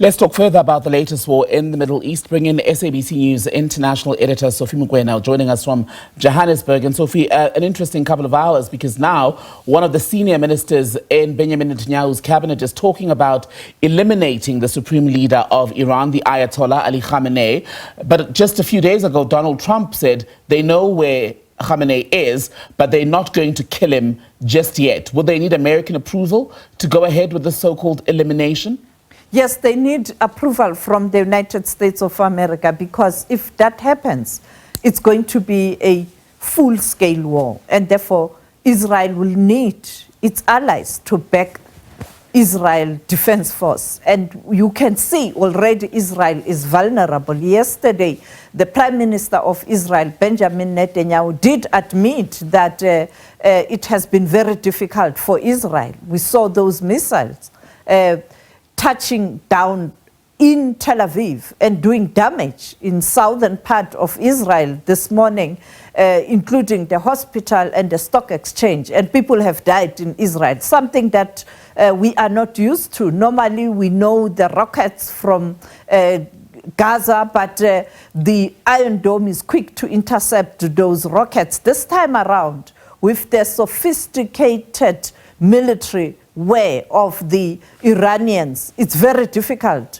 Let's talk further about the latest war in the Middle East. Bring in SABC News International Editor Sophie Mokoena, joining us from Johannesburg. And Sophie, an interesting couple of hours, because now one of the senior ministers in Benjamin Netanyahu's cabinet is talking about eliminating the supreme leader of Iran, the Ayatollah Ali Khamenei. But just a few days ago, Donald Trump said they know where Khamenei is, but they're not going to kill him just yet. Would they need American approval to go ahead with the so-called elimination? Yes, they need approval from the United States of America, because if that happens, it's going to be a full-scale war. And therefore, Israel will need its allies to back Israel Defense Force. And you can see already Israel is vulnerable. Yesterday, the Prime Minister of Israel, Benjamin Netanyahu, did admit that it has been very difficult for Israel. We saw those missiles touching down in Tel Aviv and doing damage in southern part of Israel this morning, including the hospital and the stock exchange. And people have died in Israel, something that we are not used to. Normally, we know the rockets from Gaza, but the Iron Dome is quick to intercept those rockets. This time around, with the sophisticated military way of the Iranians, it's very difficult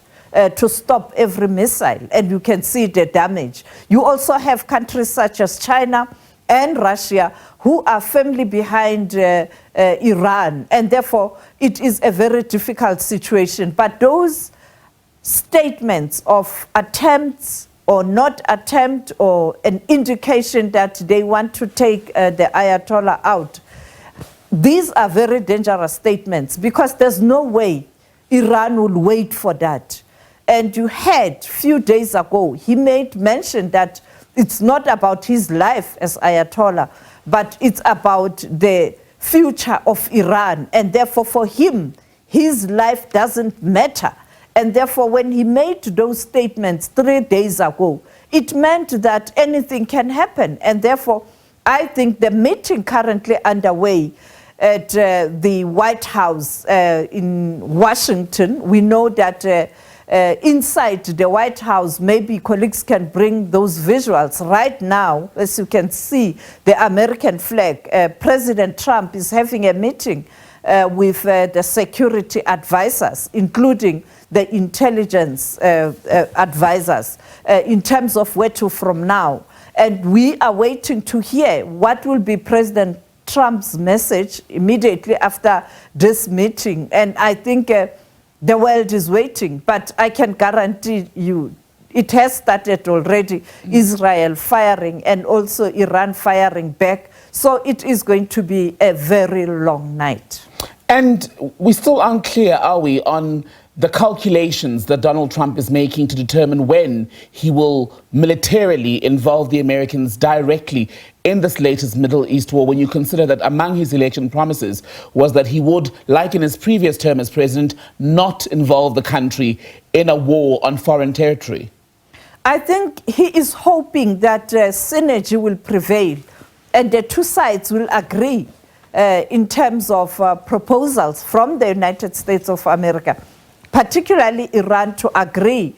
to stop every missile, and you can see the damage. You also have countries such as China and Russia who are firmly behind Iran, and therefore it is a very difficult situation. But those statements of attempts or not attempt, or an indication that they want to take the Ayatollah out, these are very dangerous statements, because there's no way Iran will wait for that. And you heard a few days ago, he made mention that it's not about his life as Ayatollah, but it's about the future of Iran. And therefore, for him, his life doesn't matter. And therefore, when he made those statements 3 days ago, it meant that anything can happen. And therefore, I think the meeting currently underway at the White House in Washington, we know that inside the White House, maybe colleagues can bring those visuals. Right now, as you can see, the American flag, President Trump is having a meeting with the security advisors, including the intelligence advisors, in terms of where to from now. And we are waiting to hear what will be President Trump's message immediately after this meeting. And I think the world is waiting, but I can guarantee you it has started already, Israel firing and also Iran firing back. So it is going to be a very long night. And we're still unclear, are we, on the calculations that Donald Trump is making to determine when he will militarily involve the Americans directly in this latest Middle East war, when you consider that among his election promises was that he would, like in his previous term as president, not involve the country in a war on foreign territory? I think he is hoping that synergy will prevail and the two sides will agree in terms of proposals from the United States of America, particularly Iran, to agree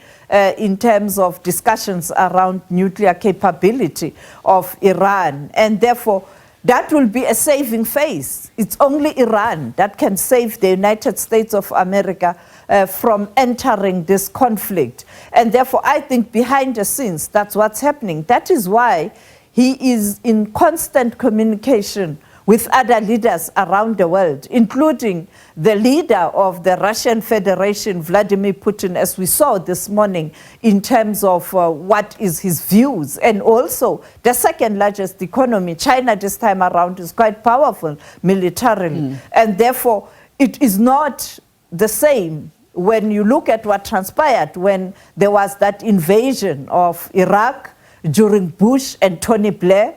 in terms of discussions around nuclear capability of Iran. And therefore, that will be a saving phase. It's only Iran that can save the United States of America from entering this conflict. And therefore, I think behind the scenes, that's what's happening. That is why he is in constant communication with other leaders around the world, including the leader of the Russian Federation, Vladimir Putin, as we saw this morning, in terms of what is his views. And also the second largest economy, China this time around, is quite powerful militarily. And therefore, it is not the same when you look at what transpired when there was that invasion of Iraq during Bush and Tony Blair,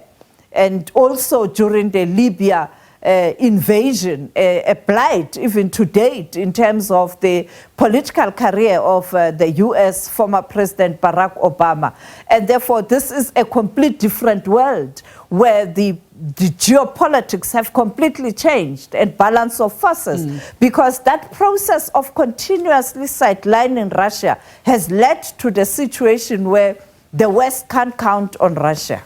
and also during the Libya invasion, a blight even to date in terms of the political career of the US former President Barack Obama. And therefore, this is a complete different world where the the geopolitics have completely changed and balance of forces, because that process of continuously sidelining Russia has led to the situation where the West can't count on Russia.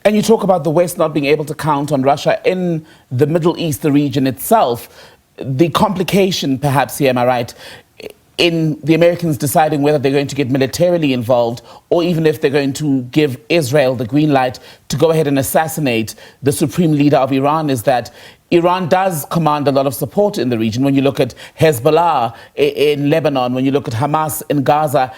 And you talk about the West not being able to count on Russia in the Middle East, the region itself. The complication, perhaps here, am I right, in the Americans deciding whether they're going to get militarily involved or even if they're going to give Israel the green light to go ahead and assassinate the supreme leader of Iran, is that Iran does command a lot of support in the region. When you look at Hezbollah in Lebanon, when you look at Hamas in Gaza,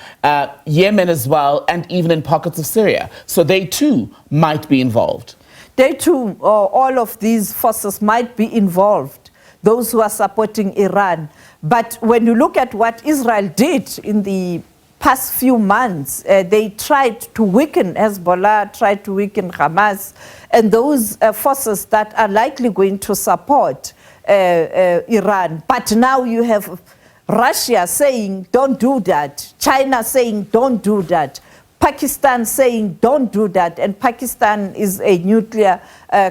Yemen as well, and even in pockets of Syria. So they too might be involved. They too, all of these forces might be involved, those who are supporting Iran. But when you look at what Israel did in the past few months, they tried to weaken Hezbollah, tried to weaken Hamas, and those forces that are likely going to support Iran. But now you have Russia saying, don't do that. China saying, don't do that. Pakistan saying, don't do that. And Pakistan is a nuclear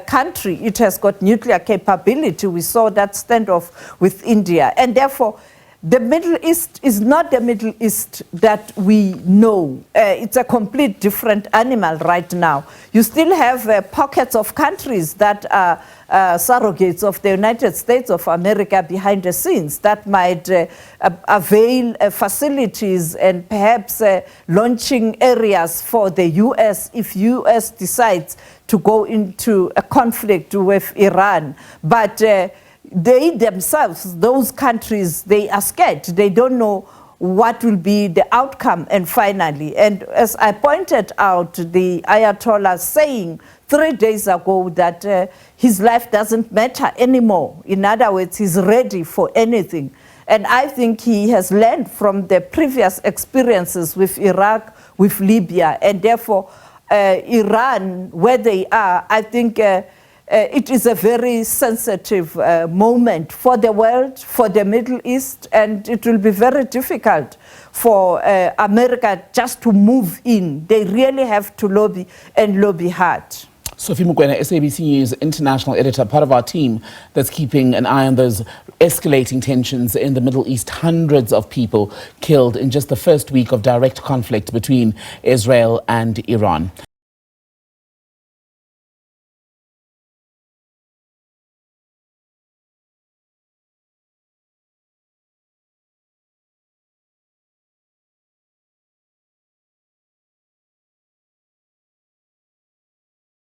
country. It has got nuclear capability. We saw that standoff with India. And therefore, the Middle East is not the Middle East that we know. It's a complete different animal right now. You still have pockets of countries that are surrogates of the United States of America behind the scenes that might avail facilities and perhaps launching areas for the U.S. if U.S. decides to go into a conflict with Iran. But they themselves, those countries, they are scared. They don't know what will be the outcome. And finally, and as I pointed out, the Ayatollah saying 3 days ago that his life doesn't matter anymore. In other words, he's ready for anything. And I think he has learned from the previous experiences with Iraq, with Libya, and therefore Iran, where they are, I think it is a very sensitive moment for the world, for the Middle East, and it will be very difficult for America just to move in. They really have to lobby and lobby hard. Sophie Mokoena, SABC News International Editor, part of our team that's keeping an eye on those escalating tensions in the Middle East. Hundreds of people killed in just the first week of direct conflict between Israel and Iran.